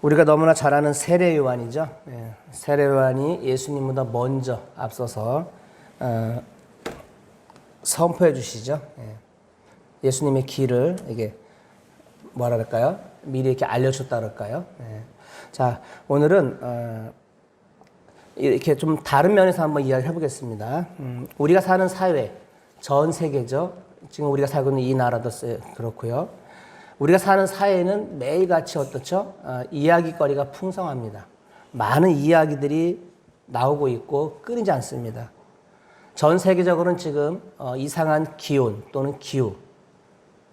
우리가 너무나 잘 아는 세례 요한이죠. 세례 요한이 예수님보다 먼저 앞서서 선포해 주시죠. 예수님의 길을 이게 뭐라 그럴까요? 미리 이렇게 알려줬다 그럴까요? 자, 오늘은 이렇게 좀 다른 면에서 한번 이야기를 해보겠습니다. 우리가 사는 사회, 전 세계죠. 지금 우리가 살고 있는 이 나라도 그렇고요. 우리가 사는 사회는 매일같이 어떻죠? 이야기거리가 풍성합니다. 많은 이야기들이 나오고 있고 끊이지 않습니다. 전 세계적으로는 지금 이상한 기온 또는 기후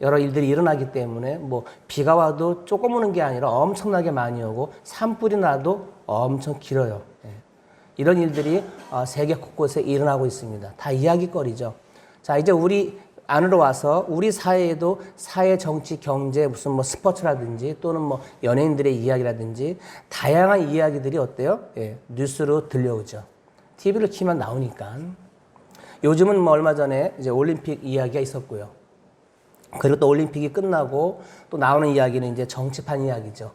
여러 일들이 일어나기 때문에 뭐 비가 와도 조금 오는 게 아니라 엄청나게 많이 오고 산불이 나도 엄청 길어요. 이런 일들이 세계 곳곳에 일어나고 있습니다. 다 이야기거리죠. 자, 이제 우리 안으로 와서 우리 사회에도 사회, 정치, 경제, 무슨 뭐 스포츠라든지 또는 뭐 연예인들의 이야기라든지 다양한 이야기들이 어때요? 뉴스로 들려오죠. TV를 키면 나오니까. 요즘은 뭐 얼마 전에 이제 올림픽 이야기가 있었고요. 그리고 또 올림픽이 끝나고 또 나오는 이야기는 이제 정치판 이야기죠.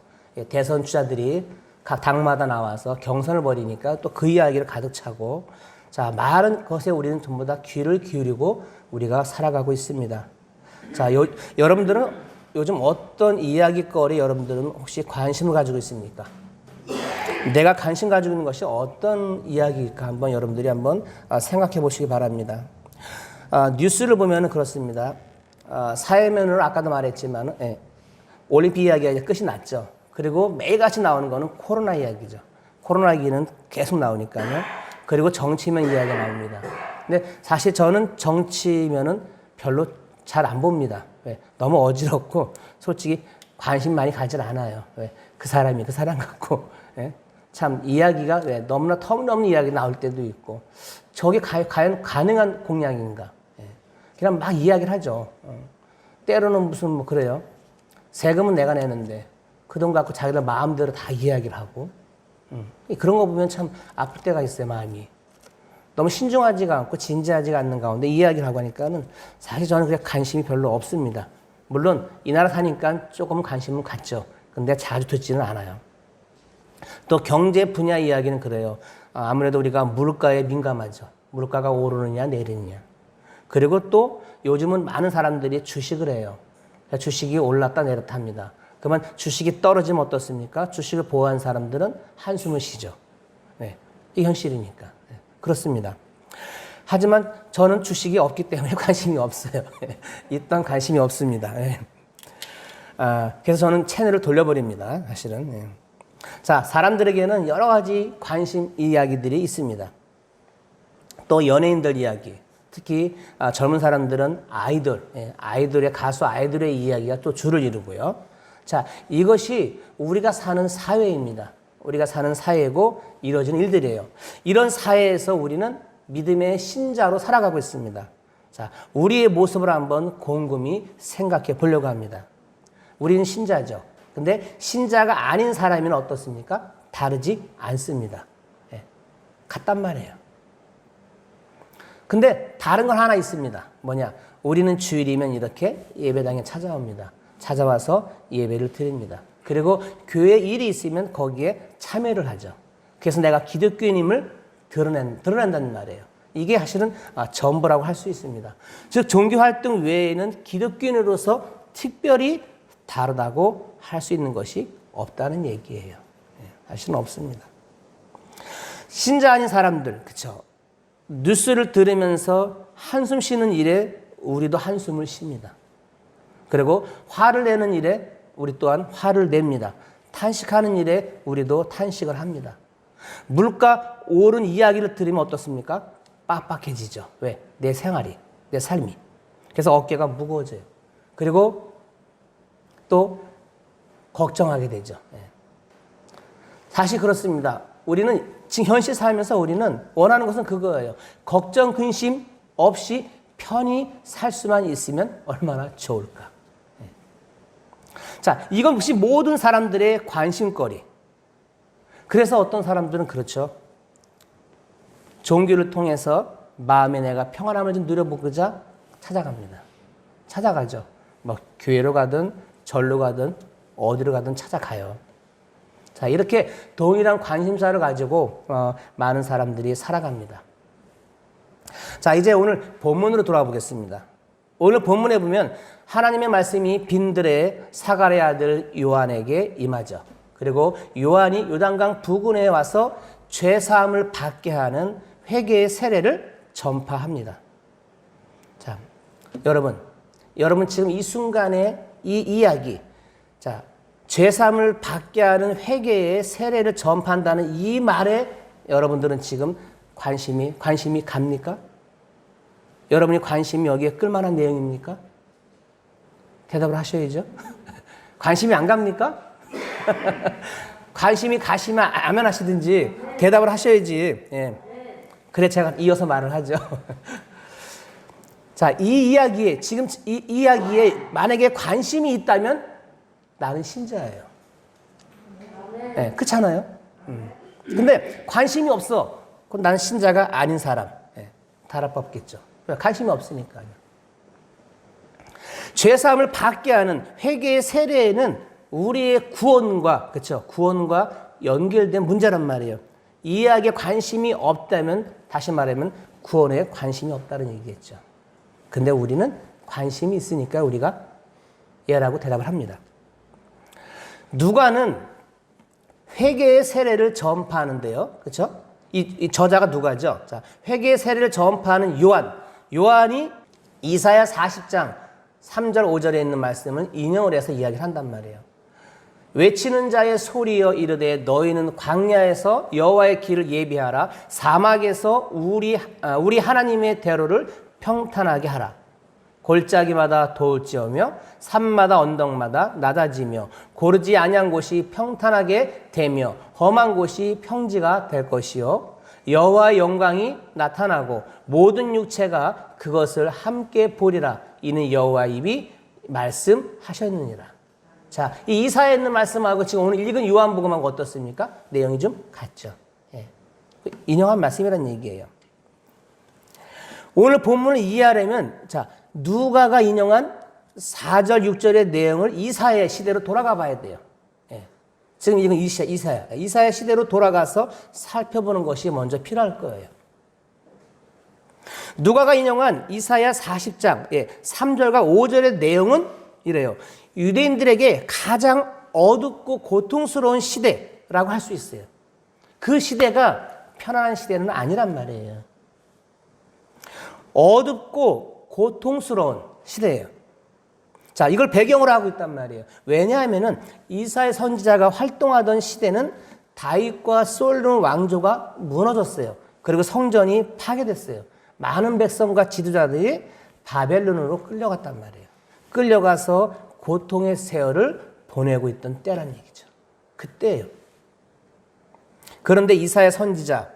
대선 주자들이 각 당마다 나와서 경선을 벌이니까 또 그 이야기를 가득 차고, 자, 많은 것에 우리는 전부 다 귀를 기울이고 우리가 살아가고 있습니다. 자, 여러분들은 요즘 어떤 이야기거리 여러분들은 혹시 관심을 가지고 있습니까? 내가 관심 가지고 있는 것이 어떤 이야기일까 한번 여러분들이 한번 생각해 보시기 바랍니다. 뉴스를 보면 그렇습니다. 사회면으로 아까도 말했지만 올림픽 이야기가 이제 끝이 났죠. 그리고 매일같이 나오는 거는 코로나 이야기죠. 코로나 얘기는 계속 나오니까요. 그리고 정치면 이야기가 나옵니다. 근데 사실 저는 정치면은 별로 잘 안 봅니다. 왜? 너무 어지럽고 솔직히 관심 많이 가질 않아요. 왜? 그 사람이 그 사람 같고 참 이야기가 왜? 너무나 터무니없는 이야기 나올 때도 있고 저게 과연 가능한 공약인가? 그냥 막 이야기를 하죠. 때로는 무슨 뭐 그래요. 세금은 내가 내는데 그 돈 갖고 자기들 마음대로 다 이야기를 하고 그런 거 보면 참 아플 때가 있어요, 마음이. 너무 신중하지가 않고 진지하지가 않는 가운데 이야기를 하고 하니까는 사실 저는 그냥 관심이 별로 없습니다. 물론 이 나라 사니까 조금 관심은 갖죠. 근데 자주 듣지는 않아요. 또 경제 분야 이야기는 그래요. 아무래도 우리가 물가에 민감하죠. 물가가 오르느냐 내리느냐. 그리고 또 요즘은 많은 사람들이 주식을 해요. 주식이 올랐다 내렸다 합니다. 그러면 주식이 떨어지면 어떻습니까? 주식을 보유한 사람들은 한숨을 쉬죠. 이게 현실이니까. 그렇습니다. 하지만 저는 주식이 없기 때문에 관심이 없어요. 일단 관심이 없습니다. 그래서 저는 채널을 돌려버립니다. 사실은. 자, 사람들에게는 여러 가지 관심 이야기들이 있습니다. 또 연예인들 이야기. 특히 젊은 사람들은 아이돌의 가수 아이돌의 이야기가 또 주를 이루고요. 자, 이것이 우리가 사는 사회입니다. 우리가 사는 사회고 이루어지는 일들이에요. 이런 사회에서 우리는 믿음의 신자로 살아가고 있습니다. 자, 우리의 모습을 한번 곰곰이 생각해 보려고 합니다. 우리는 신자죠. 근데 신자가 아닌 사람은 어떻습니까? 다르지 않습니다. 같단 말이에요. 근데 다른 건 하나 있습니다. 뭐냐? 우리는 주일이면 이렇게 예배당에 찾아옵니다. 찾아와서 예배를 드립니다. 그리고 교회 일이 있으면 거기에 참여를 하죠. 그래서 내가 기독교인임을 드러낸다는 말이에요. 이게 사실은 전부라고 할 수 있습니다. 즉 종교활동 외에는 기독교인으로서 특별히 다르다고 할 수 있는 것이 없다는 얘기예요. 사실은 없습니다. 신자 아닌 사람들, 그렇죠? 뉴스를 들으면서 한숨 쉬는 일에 우리도 한숨을 쉽니다. 그리고 화를 내는 일에 우리 또한 화를 냅니다. 탄식하는 일에 우리도 탄식을 합니다. 물가 오른 이야기를 들으면 어떻습니까? 빡빡해지죠. 왜? 내 생활이, 내 삶이. 그래서 어깨가 무거워져요. 그리고 또 걱정하게 되죠. 사실 그렇습니다. 우리는 지금 현실 살면서 우리는 원하는 것은 그거예요. 걱정, 근심 없이 편히 살 수만 있으면 얼마나 좋을까. 자, 이건 혹시 모든 사람들의 관심거리. 그래서 어떤 사람들은 그렇죠. 종교를 통해서 마음에 내가 평안함을 좀 누려보고자 찾아갑니다. 찾아가죠. 뭐 교회로 가든 절로 가든 어디로 가든 찾아가요. 자, 이렇게 동일한 관심사를 가지고 많은 사람들이 살아갑니다. 자, 이제 오늘 본문으로 돌아가 보겠습니다. 오늘 본문에 보면 하나님의 말씀이 빈들의 사갈의 아들 요한에게 임하죠. 그리고 요한이 요단강 부근에 와서 죄사함을 받게 하는 회개의 세례를 전파합니다. 자, 여러분 지금 이 순간에 이 이야기, 자, 죄사함을 받게 하는 회개의 세례를 전파한다는 이 말에 여러분들은 지금 관심이 갑니까? 여러분이 관심이 여기에 끌만한 내용입니까? 대답을 하셔야죠. 관심이 안 갑니까? 관심이 가시면 안 하시든지 대답을 하셔야지. 예. 그래 제가 이어서 말을 하죠. 자, 이 이야기에 지금 이 이야기에 만약에 관심이 있다면 나는 신자예요. 예, 그렇잖아요. 근데 관심이 없어. 그럼 나는 신자가 아닌 사람. 예, 다를 바 없겠죠. 관심이 없으니까요. 죄사함을 받게 하는 회개의 세례에는 우리의 구원과, 그렇죠? 구원과 연결된 문제란 말이에요. 이 이야기에 관심이 없다면, 다시 말하면 구원에 관심이 없다는 얘기겠죠. 근데 우리는 관심이 있으니까 우리가 예라고 대답을 합니다. 누가는 회개의 세례를 전파하는데요. 그렇죠? 이 저자가 누가죠? 자, 회개의 세례를 전파하는 요한이 이사야 40장 3절 5절에 있는 말씀을 인용을 해서 이야기를 한단 말이에요. 외치는 자의 소리여 이르되 너희는 광야에서 여호와의 길을 예비하라. 사막에서 우리 하나님의 대로를 평탄하게 하라. 골짜기마다 돌지어며 산마다 언덕마다 낮아지며 고르지 아니한 곳이 평탄하게 되며 험한 곳이 평지가 될 것이요 여호와의 영광이 나타나고 모든 육체가 그것을 함께 보리라. 이는 여호와의 입이 말씀하셨느니라. 자, 이 이사야에 있는 말씀하고 지금 오늘 읽은 요한복음하고 어떻습니까? 내용이 좀 같죠. 예. 인용한 말씀이라는 얘기예요. 오늘 본문을 이해하려면, 자, 누가가 인용한 4절, 6절의 내용을 이사야 시대로 돌아가 봐야 돼요. 예. 지금 이건 이사야 시대로 돌아가서 살펴보는 것이 먼저 필요할 거예요. 누가가 인용한 이사야 40장 3절과 5절의 내용은 이래요. 유대인들에게 가장 어둡고 고통스러운 시대라고 할 수 있어요. 그 시대가 편안한 시대는 아니란 말이에요. 어둡고 고통스러운 시대예요. 자, 이걸 배경으로 하고 있단 말이에요. 왜냐하면은 이사야 선지자가 활동하던 시대는 다윗과 솔로몬 왕조가 무너졌어요. 그리고 성전이 파괴됐어요. 많은 백성과 지도자들이 바벨론으로 끌려갔단 말이에요. 끌려가서 고통의 세월을 보내고 있던 때란 얘기죠. 그때예요. 그런데 이사야 선지자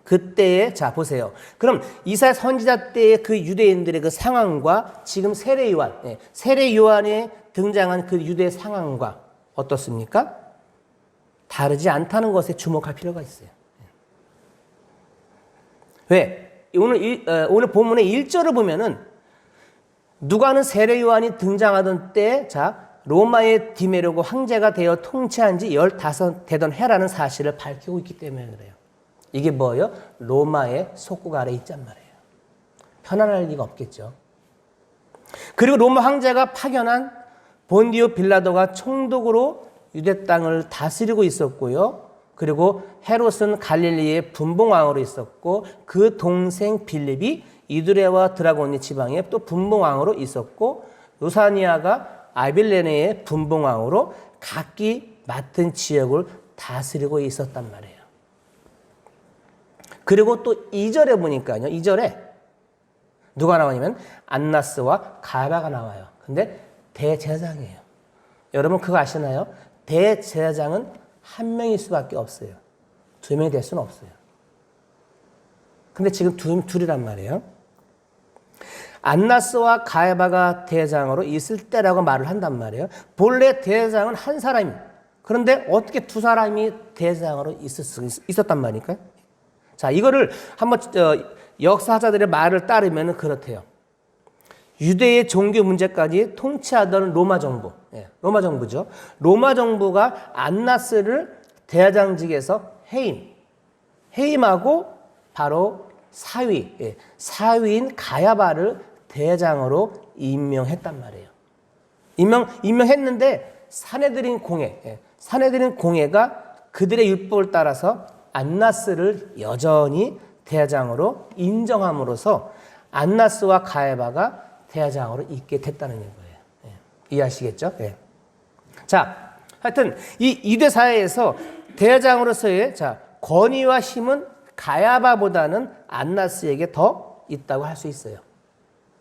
그때에, 자 보세요. 그럼 이사야 선지자 때의 그 유대인들의 그 상황과 지금 세례 요한에 등장한 그 유대 상황과 어떻습니까? 다르지 않다는 것에 주목할 필요가 있어요. 왜? 오늘 본문의 1절을 보면은 누가는 세례 요한이 등장하던 때, 자, 로마의 디메르고 황제가 되어 통치한 지 15 되던 해라는 사실을 밝히고 있기 때문에 그래요. 이게 뭐예요? 로마의 속국 아래 있단 말이에요. 편안할 리가 없겠죠. 그리고 로마 황제가 파견한 본디오 빌라도가 총독으로 유대 땅을 다스리고 있었고요. 그리고 헤롯은 갈릴리의 분봉왕으로 있었고 그 동생 빌립이 이두레와 드라고니 지방의 또 분봉왕으로 있었고 루사니아가 아빌레네의 분봉왕으로 각기 맡은 지역을 다스리고 있었단 말이에요. 그리고 또 2절에 보니까요. 2절에 누가 나오냐면 안나스와 가야바가 나와요. 근데 대제사장이에요. 여러분 그거 아시나요? 대제사장은 한 명일 수밖에 없어요. 2명이 될 수는 없어요. 근데 지금 둘이란 말이에요. 안나스와 가야바가 대제사장으로 있을 때라고 말을 한단 말이에요. 본래 대제사장은 한 사람이, 그런데 어떻게 두 사람이 대제사장으로 있었단 말입니까? 자, 이거를 한번 역사자들의 말을 따르면 그렇대요. 유대의 종교 문제까지 통치하던 로마 정부, 로마 정부죠. 로마 정부가 안나스를 대장직에서 해임하고 바로 사위인 가야바를 대장으로 임명했단 말이에요. 임명했는데 사내들인 공회가 그들의 율법을 따라서 안나스를 여전히 대장으로 인정함으로써 안나스와 가야바가 대장으로 있게 됐다는 거예요. 이해하시겠죠? 자, 하여튼 이 유대 사회에서 대장으로서의 권위와 힘은 가야바보다는 안나스에게 더 있다고 할 수 있어요.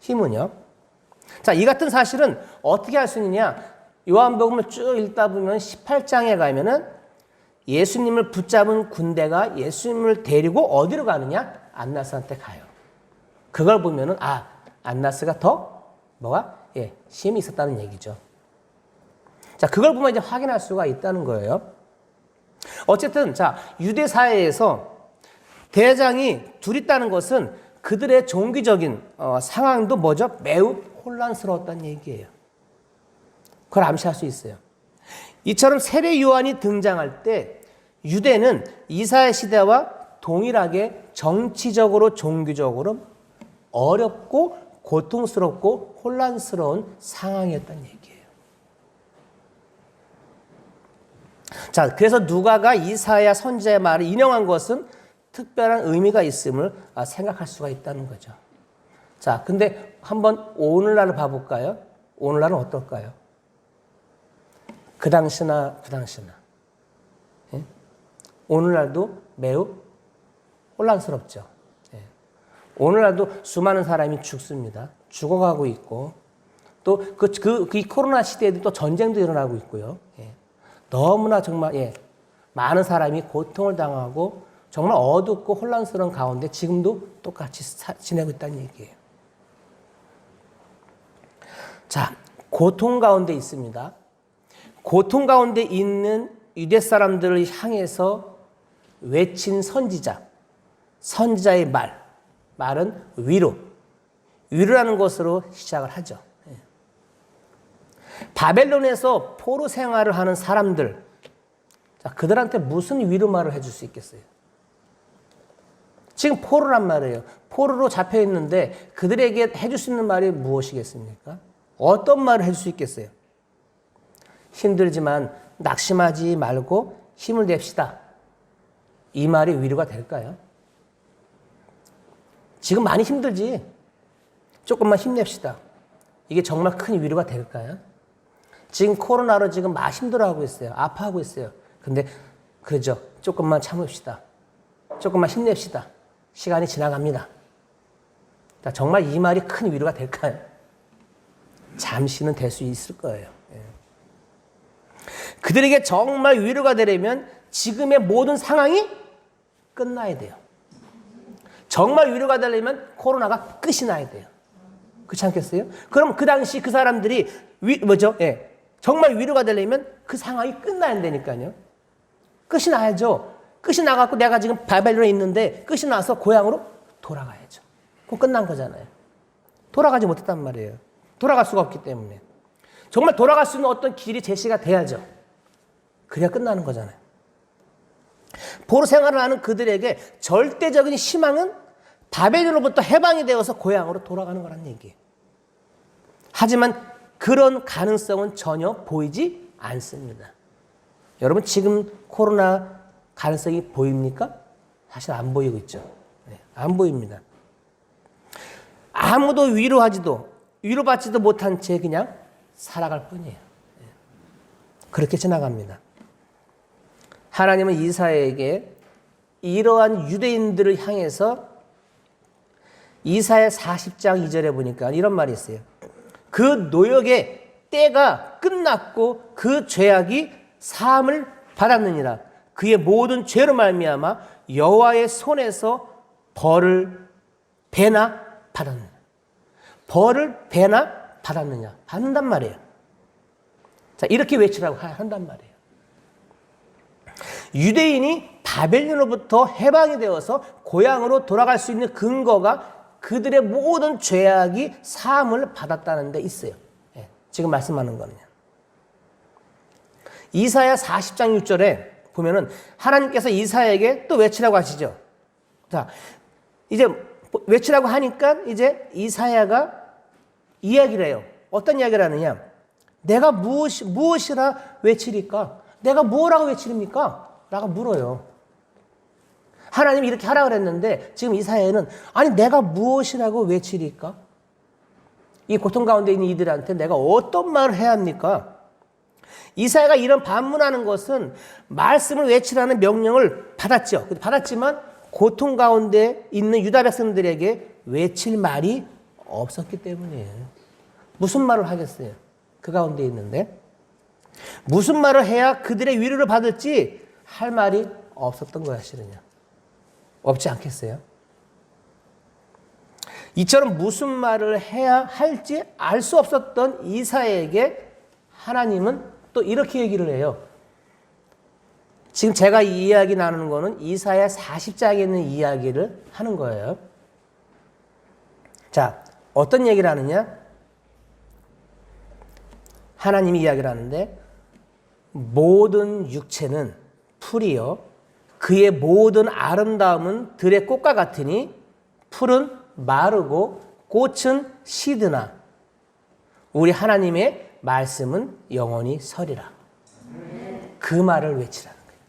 힘은요. 자, 이 같은 사실은 어떻게 할 수 있느냐? 요한복음을 쭉 읽다 보면 18장에 가면은 예수님을 붙잡은 군대가 예수님을 데리고 어디로 가느냐? 안나스한테 가요. 그걸 보면은 안나스가 더 힘이 있었다는 얘기죠. 자, 그걸 보면 이제 확인할 수가 있다는 거예요. 어쨌든 유대 사회에서 대장이 둘 있다는 것은 그들의 종교적인 상황도 매우 혼란스러웠다는 얘기예요. 그걸 암시할 수 있어요. 이처럼 세례 요한이 등장할 때 유대는 이사야 시대와 동일하게 정치적으로 종교적으로 어렵고 고통스럽고 혼란스러운 상황이었다는 얘기예요. 자, 그래서 누가가 이사야 선지자의 말을 인용한 것은 특별한 의미가 있음을 생각할 수가 있다는 거죠. 자, 근데 한번 오늘날을 봐볼까요? 오늘날은 어떨까요? 그 당시나 오늘날도 매우 혼란스럽죠. 오늘날도 수많은 사람이 죽습니다. 죽어가고 있고 또 이 코로나 시대에도 또 전쟁도 일어나고 있고요. 너무나 정말 많은 사람이 고통을 당하고 정말 어둡고 혼란스러운 가운데 지금도 똑같이 지내고 있다는 얘기예요. 자, 고통 가운데 있습니다. 고통 가운데 있는 유대 사람들을 향해서 외친 선지자의 말은 위로라는 것으로 시작을 하죠. 바벨론에서 포로 생활을 하는 사람들, 그들한테 무슨 위로 말을 해줄 수 있겠어요? 지금 포로란 말이에요. 포로로 잡혀 있는데 그들에게 해줄 수 있는 말이 무엇이겠습니까? 어떤 말을 해줄 수 있겠어요? 힘들지만 낙심하지 말고 힘을 냅시다. 이 말이 위로가 될까요? 지금 많이 힘들지. 조금만 힘냅시다. 이게 정말 큰 위로가 될까요? 지금 코로나로 지금 많이 힘들어하고 있어요. 아파하고 있어요. 근데 그러죠. 조금만 참읍시다. 조금만 힘냅시다. 시간이 지나갑니다. 정말 이 말이 큰 위로가 될까요? 잠시는 될 수 있을 거예요. 그들에게 정말 위로가 되려면 지금의 모든 상황이 끝나야 돼요. 정말 위로가 되려면 코로나가 끝이 나야 돼요. 그렇지 않겠어요? 그럼 그 당시 그 사람들이 정말 위로가 되려면 그 상황이 끝나야 되니까요. 끝이 나야죠. 끝이 나갖고 내가 지금 바벨론에 있는데 끝이 나서 고향으로 돌아가야죠. 그럼 끝난 거잖아요. 돌아가지 못했단 말이에요. 돌아갈 수가 없기 때문에. 정말 돌아갈 수 있는 어떤 길이 제시가 돼야죠. 그래야 끝나는 거잖아요. 포로 생활을 하는 그들에게 절대적인 희망은 바벨론으로부터 해방이 되어서 고향으로 돌아가는 거란 얘기예요. 하지만 그런 가능성은 전혀 보이지 않습니다. 여러분 지금 코로나 가능성이 보입니까? 사실 안 보이고 있죠. 안 보입니다. 아무도 위로받지도 못한 채 그냥 살아갈 뿐이에요. 그렇게 지나갑니다. 하나님은 이사야에게 이러한 유대인들을 향해서 이사야 40장 2절에 보니까 이런 말이 있어요. 그 노역의 때가 끝났고 그 죄악이 사함을 받았느니라. 그의 모든 죄로 말미암아 여호와의 손에서 벌을 배나 받았느냐. 벌을 배나 받았느냐. 받는단 말이에요. 자, 이렇게 외치라고 한단 말이에요. 유대인이 바벨론으로부터 해방이 되어서 고향으로 돌아갈 수 있는 근거가 그들의 모든 죄악이 사함을 받았다는 데 있어요. 예, 지금 말씀하는 거는요. 이사야 40장 6절에 보면은 하나님께서 이사야에게 또 외치라고 하시죠. 자, 이제 외치라고 하니까 이제 이사야가 이야기를 해요. 어떤 이야기를 하느냐? 내가 무엇이라 외치리까? 내가 뭐라고 외치립니까? 라고 물어요. 하나님이 이렇게 하라 그랬는데 지금 이사야는 아니 내가 무엇이라고 외치리까? 이 고통 가운데 있는 이들한테 내가 어떤 말을 해야 합니까? 이사야가 이런 반문하는 것은 말씀을 외치라는 명령을 받았죠. 받았지만 고통 가운데 있는 유다 백성들에게 외칠 말이 없었기 때문이에요. 무슨 말을 하겠어요? 그 가운데 있는데 무슨 말을 해야 그들의 위로를 받을지 할 말이 없었던 거야, 실은요. 없지 않겠어요? 이처럼 무슨 말을 해야 할지 알 수 없었던 이사야에게 하나님은 또 이렇게 얘기를 해요. 지금 제가 이 이야기 나누는 거는 이사야 40장에 있는 이야기를 하는 거예요. 자, 어떤 얘기를 하느냐? 하나님이 이야기를 하는데 모든 육체는 풀이요 그의 모든 아름다움은 들의 꽃과 같으니 풀은 마르고 꽃은 시드나 우리 하나님의 말씀은 영원히 서리라. 그 말을 외치라는 거예요.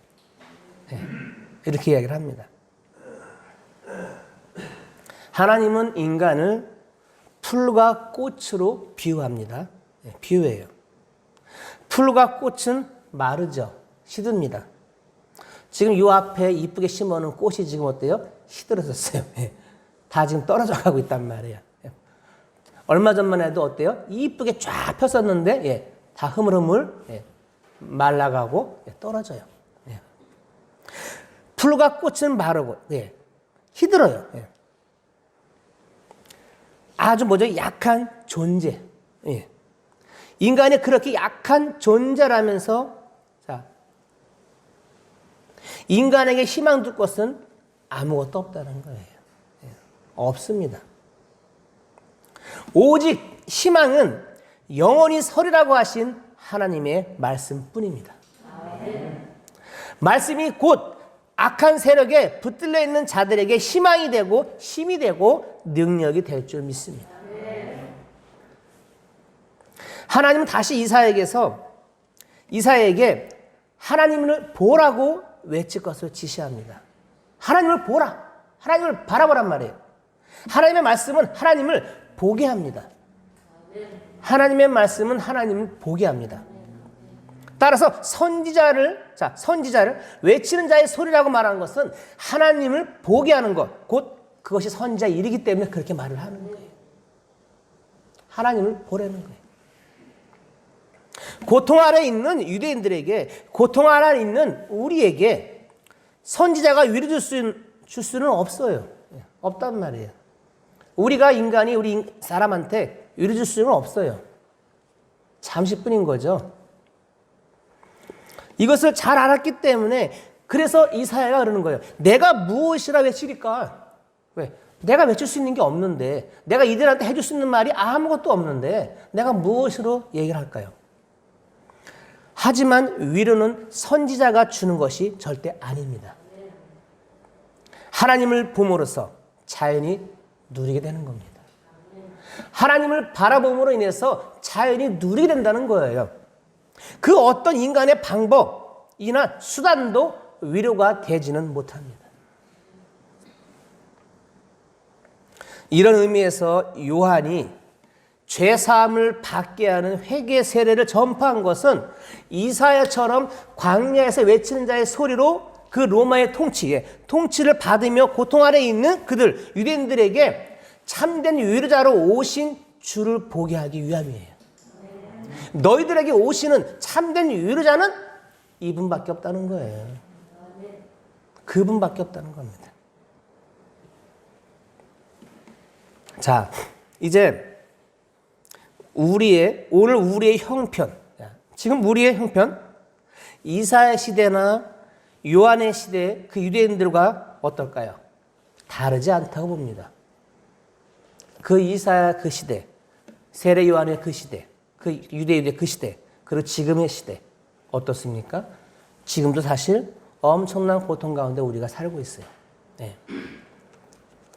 네, 이렇게 이야기를 합니다. 하나님은 인간을 풀과 꽃으로 비유합니다. 네, 비유해요. 풀과 꽃은 마르죠. 시듭니다. 지금 이 앞에 이쁘게 심어놓은 꽃이 지금 어때요? 시들어졌어요. 네, 다 지금 떨어져 가고 있단 말이에요. 얼마 전만 해도 어때요? 이쁘게 쫙 폈었는데 예, 다 흐물흐물 예, 말라가고 예, 떨어져요. 예. 풀과 꽃은 마르고 예, 시들어요. 예. 아주 뭐죠? 약한 존재. 예. 인간이 그렇게 약한 존재라면서 자, 인간에게 희망 줄 것은 아무것도 없다는 거예요. 예. 없습니다. 오직 희망은 영원히 서리라고 하신 하나님의 말씀뿐입니다. 말씀이 곧 악한 세력에 붙들려 있는 자들에게 희망이 되고 힘이 되고 능력이 될 줄 믿습니다. 하나님은 다시 이사야에게 하나님을 보라고 외칠 것을 지시합니다. 하나님을 보라. 하나님을 바라보란 말이에요. 하나님의 말씀은 하나님을 보게 합니다. 하나님의 말씀은 하나님을 보게 합니다. 따라서 선지자를 외치는 자의 소리라고 말하는 것은 하나님을 보게 하는 것, 곧 그것이 선지자의 일이기 때문에 그렇게 말을 하는 거예요. 하나님을 보라는 거예요. 고통 아래 있는 유대인들에게, 고통 아래 있는 우리에게 선지자가 위로 줄 수는 없어요. 없단 말이에요. 우리가 인간이 우리 사람한테 위로 줄 수는 없어요. 잠시뿐인 거죠. 이것을 잘 알았기 때문에 그래서 이사야가 그러는 거예요. 내가 무엇이라 외치리까? 왜? 내가 외칠 수 있는 게 없는데, 내가 이들한테 해줄 수 있는 말이 아무것도 없는데 내가 무엇으로 얘기를 할까요? 하지만 위로는 선지자가 주는 것이 절대 아닙니다. 하나님을 봄으로써 자연이 누리게 되는 겁니다. 하나님을 바라봄으로 인해서 자연이 누리게 된다는 거예요. 그 어떤 인간의 방법이나 수단도 위로가 되지는 못합니다. 이런 의미에서 요한이 죄사함을 받게 하는 회개 세례를 전파한 것은 이사야처럼 광야에서 외치는 자의 소리로 그 로마의 통치를 받으며 고통 아래 있는 그들 유대인들에게 참된 위로자로 오신 주를 보게 하기 위함이에요. 너희들에게 오시는 참된 위로자는 이분밖에 없다는 거예요. 그분밖에 없다는 겁니다. 자, 이제 오늘 우리의 형편, 지금 우리의 형편, 이사야 시대나 요한의 시대 그 유대인들과 어떨까요? 다르지 않다고 봅니다. 그 이사야 그 시대, 세례 요한의 그 시대, 그 유대 그 시대, 그리고 지금의 시대 어떻습니까? 지금도 사실 엄청난 고통 가운데 우리가 살고 있어요. 네.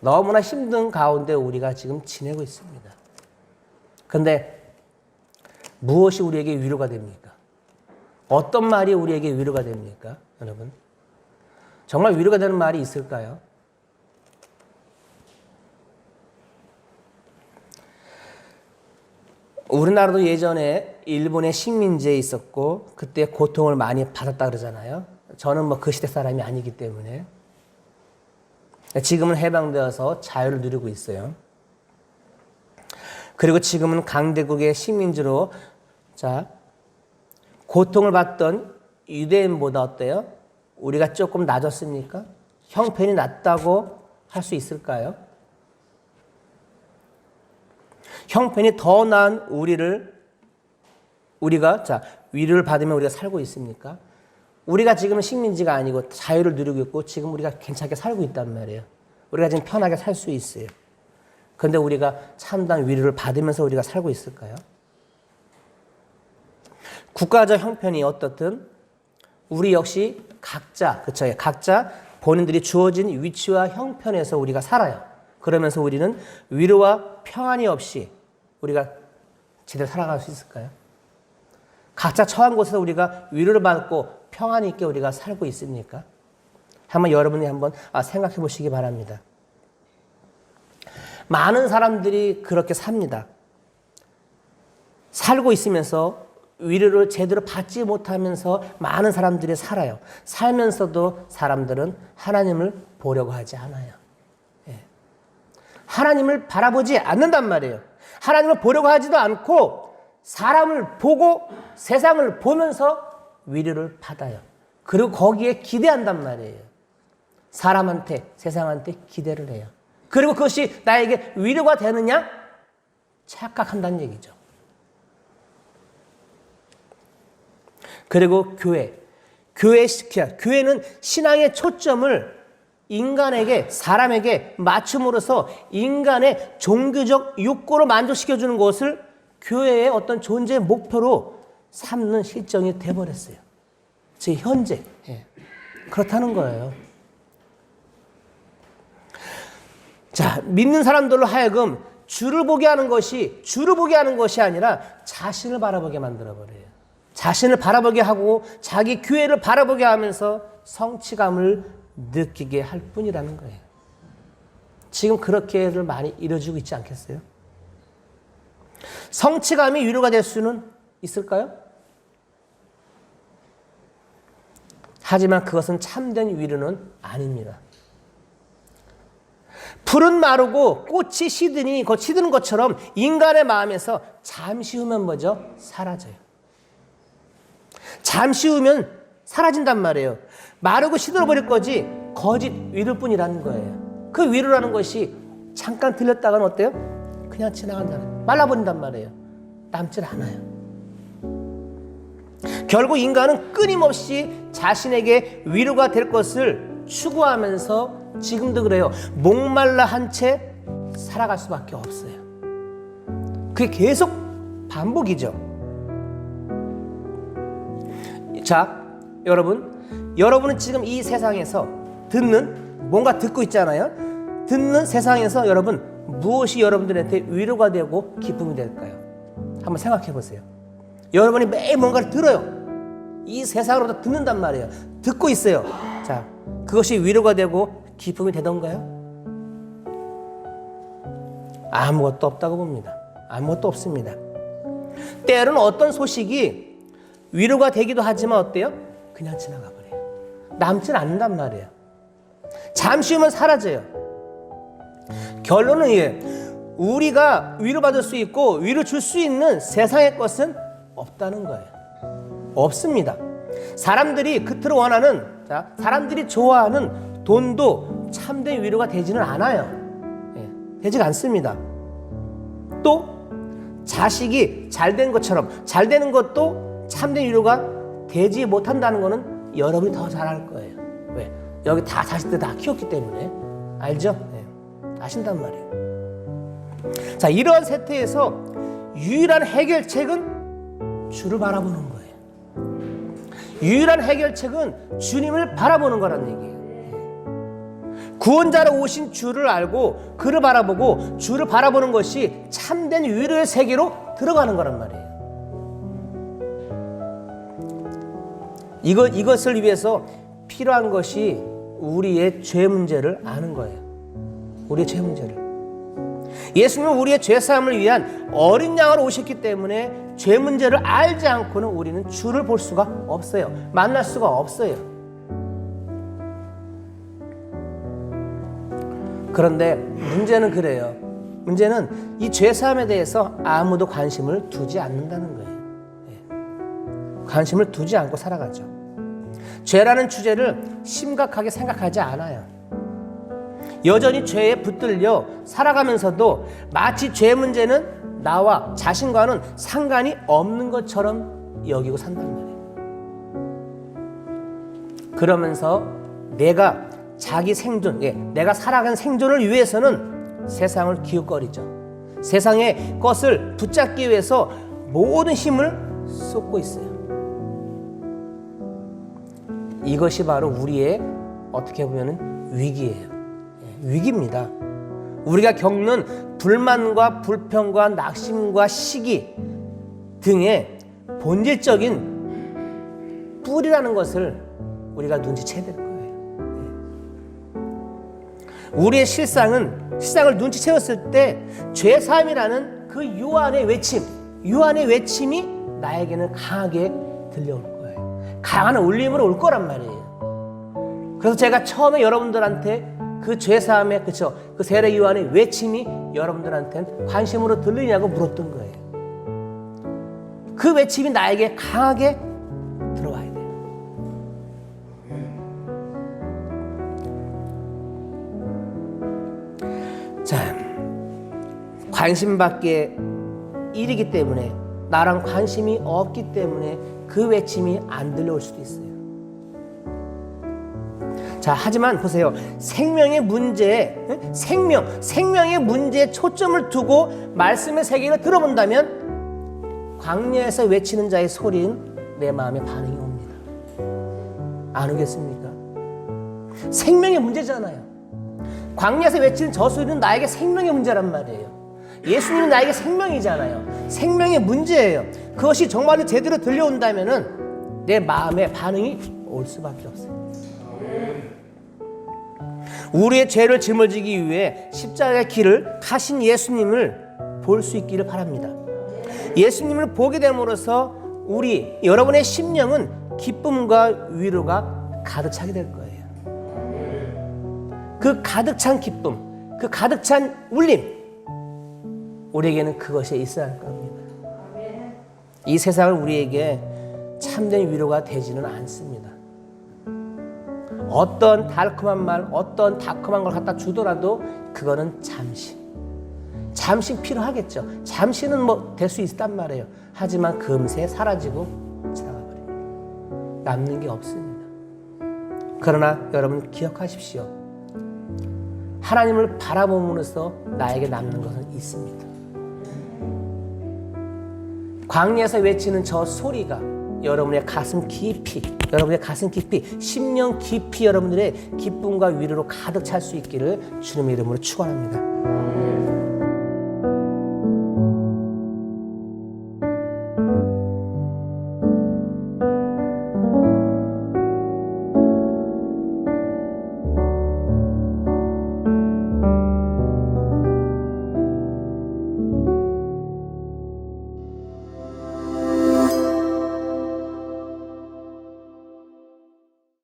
너무나 힘든 가운데 우리가 지금 지내고 있습니다. 그런데 무엇이 우리에게 위로가 됩니까? 어떤 말이 우리에게 위로가 됩니까? 여러분, 정말 위로가 되는 말이 있을까요? 우리나라도 예전에 일본의 식민지에 있었고 그때 고통을 많이 받았다 그러잖아요. 저는 뭐 그 시대 사람이 아니기 때문에. 지금은 해방되어서 자유를 누리고 있어요. 그리고 지금은 강대국의 식민지로 자 고통을 받던 유대인보다 어때요? 우리가 조금 낮았습니까? 형편이 낮다고 할 수 있을까요? 형편이 더 나은 우리가 위로를 받으면 우리가 살고 있습니까? 우리가 지금은 식민지가 아니고 자유를 누리고 있고 지금 우리가 괜찮게 살고 있단 말이에요. 우리가 지금 편하게 살 수 있어요. 그런데 우리가 참다운 위로를 받으면서 우리가 살고 있을까요? 국가적 형편이 어떻든 우리 역시 각자 본인들이 주어진 위치와 형편에서 우리가 살아요. 그러면서 우리는 위로와 평안이 없이 우리가 제대로 살아갈 수 있을까요? 각자 처한 곳에서 우리가 위로를 받고 평안이 있게 우리가 살고 있습니까? 여러분이 한번 생각해 보시기 바랍니다. 많은 사람들이 그렇게 삽니다. 살고 있으면서 위로를 제대로 받지 못하면서 많은 사람들이 살아요. 살면서도 사람들은 하나님을 보려고 하지 않아요. 하나님을 바라보지 않는단 말이에요. 하나님을 보려고 하지도 않고 사람을 보고 세상을 보면서 위로를 받아요. 그리고 거기에 기대한단 말이에요. 사람한테, 세상한테 기대를 해요. 그리고 그것이 나에게 위로가 되느냐? 착각한다는 얘기죠. 그리고 교회는 신앙의 초점을 인간에게, 사람에게 맞춤으로써 인간의 종교적 욕구를 만족시켜주는 것을 교회의 어떤 존재의 목표로 삼는 실정이 돼버렸어요. 지금 현재. 그렇다는 거예요. 믿는 사람들로 하여금 주를 보게 하는 것이 아니라 자신을 바라보게 만들어버려요. 자신을 바라보게 하고 자기 교회를 바라보게 하면서 성취감을 느끼게 할 뿐이라는 거예요. 지금 그렇게를 많이 이루어지고 있지 않겠어요? 성취감이 위로가 될 수는 있을까요? 하지만 그것은 참된 위로는 아닙니다. 풀은 마르고 꽃이 시드는 것처럼 인간의 마음에서 잠시 후면 뭐죠? 사라져요. 잠시 후면 사라진단 말이에요. 마르고 시들어버릴 거지 거짓 위로일 뿐이라는 거예요. 그 위로라는 것이 잠깐 들렸다가는 어때요? 그냥 지나간다는, 말라버린단 말이에요. 남질 않아요. 결국 인간은 끊임없이 자신에게 위로가 될 것을 추구하면서 지금도 그래요. 목말라 한 채 살아갈 수밖에 없어요. 그게 계속 반복이죠. 여러분은 지금 이 세상에서 뭔가 듣고 있잖아요. 듣는 세상에서 여러분, 무엇이 여러분들한테 위로가 되고 기쁨이 될까요? 한번 생각해 보세요. 여러분이 매일 뭔가를 들어요. 이 세상으로부터 듣는단 말이에요. 듣고 있어요. 그것이 위로가 되고 기쁨이 되던가요? 아무것도 없다고 봅니다. 아무것도 없습니다. 때로는 어떤 소식이 위로가 되기도 하지만 어때요? 그냥 지나가 버려요. 남진 않는단 말이에요. 잠시 후면 사라져요. 결론은 우리가 위로받을 수 있고 위로 줄 수 있는 세상의 것은 없다는 거예요. 없습니다. 사람들이 그토록 원하는, 사람들이 좋아하는 돈도 참된 위로가 되지는 않아요. 되지가 않습니다. 또 자식이 잘된 것처럼 잘 되는 것도 참된 위로가 되지 못한다는 것은 여러분이 더 잘 알 거예요. 왜? 여기 다 자식들 다 키웠기 때문에. 알죠? 아신단 말이에요. 자, 이러한 세태에서 유일한 해결책은 주를 바라보는 거예요. 유일한 해결책은 주님을 바라보는 거란 얘기예요. 구원자로 오신 주를 알고 그를 바라보고 주를 바라보는 것이 참된 위로의 세계로 들어가는 거란 말이에요. 이것을 위해서 필요한 것이 우리의 죄 문제를 아는 거예요. 우리의 죄 문제를. 예수님은 우리의 죄사함을 위한 어린 양으로 오셨기 때문에 죄 문제를 알지 않고는 우리는 주를 볼 수가 없어요. 만날 수가 없어요. 그런데 문제는 그래요. 문제는 이 죄사함에 대해서 아무도 관심을 두지 않는다는 거예요. 관심을 두지 않고 살아가죠. 죄라는 주제를 심각하게 생각하지 않아요. 여전히 죄에 붙들려 살아가면서도 마치 죄 문제는 나와 자신과는 상관이 없는 것처럼 여기고 산단 말이에요. 그러면서 내가 자기 생존, 내가 살아가는 생존을 위해서는 세상을 기웃거리죠. 세상의 것을 붙잡기 위해서 모든 힘을 쏟고 있어요. 이것이 바로 우리의 어떻게 보면 위기예요. 위기입니다. 우리가 겪는 불만과 불평과 낙심과 시기 등의 본질적인 뿌리라는 것을 우리가 눈치채야 될 거예요. 우리의 실상을 눈치채었을 때 죄사함이라는 그 유한의 외침이 나에게는 강하게 들려올 거예요. 강한 울림으로 올 거란 말이에요. 그래서 제가 처음에 여러분들한테 그 죄사함의 그 세례 요한의 외침이 여러분들한테는 관심으로 들리냐고 물었던 거예요. 그 외침이 나에게 강하게 들어와야 돼요. 자, 관심밖에 일이기 때문에, 나랑 관심이 없기 때문에 그 외침이 안 들려올 수도 있어요. 자, 하지만 보세요. 생명의 문제에 초점을 두고 말씀의 세계를 들어본다면 광야에서 외치는 자의 소리는 내 마음에 반응이 옵니다. 안 오겠습니까? 생명의 문제잖아요. 광야에서 외치는 저 소리는 나에게 생명의 문제란 말이에요. 예수님은 나에게 생명이잖아요. 생명의 문제예요. 그것이 정말로 제대로 들려온다면은 내 마음에 반응이 올 수밖에 없어요. 우리의 죄를 짊어지기 위해 십자가의 길을 가신 예수님을 볼 수 있기를 바랍니다. 예수님을 보게 됨으로써 여러분의 심령은 기쁨과 위로가 가득 차게 될 거예요. 그 가득 찬 기쁨, 그 가득 찬 울림, 우리에게는 그것이 있어야 할 겁니다. 이 세상은 우리에게 참된 위로가 되지는 않습니다. 어떤 달콤한 말, 어떤 달콤한 걸 갖다 주더라도 그거는 잠시 필요하겠죠. 잠시는 될 수 있단 말이에요. 하지만 금세 사라지고 지나가버립니다. 남는 게 없습니다. 그러나 여러분 기억하십시오. 하나님을 바라봄으로써 나에게 남는 것은 있습니다. 광야에서 외치는 저 소리가 여러분의 가슴 깊이, 심령 깊이 여러분들의 기쁨과 위로로 가득 찰 수 있기를 주님의 이름으로 축원합니다.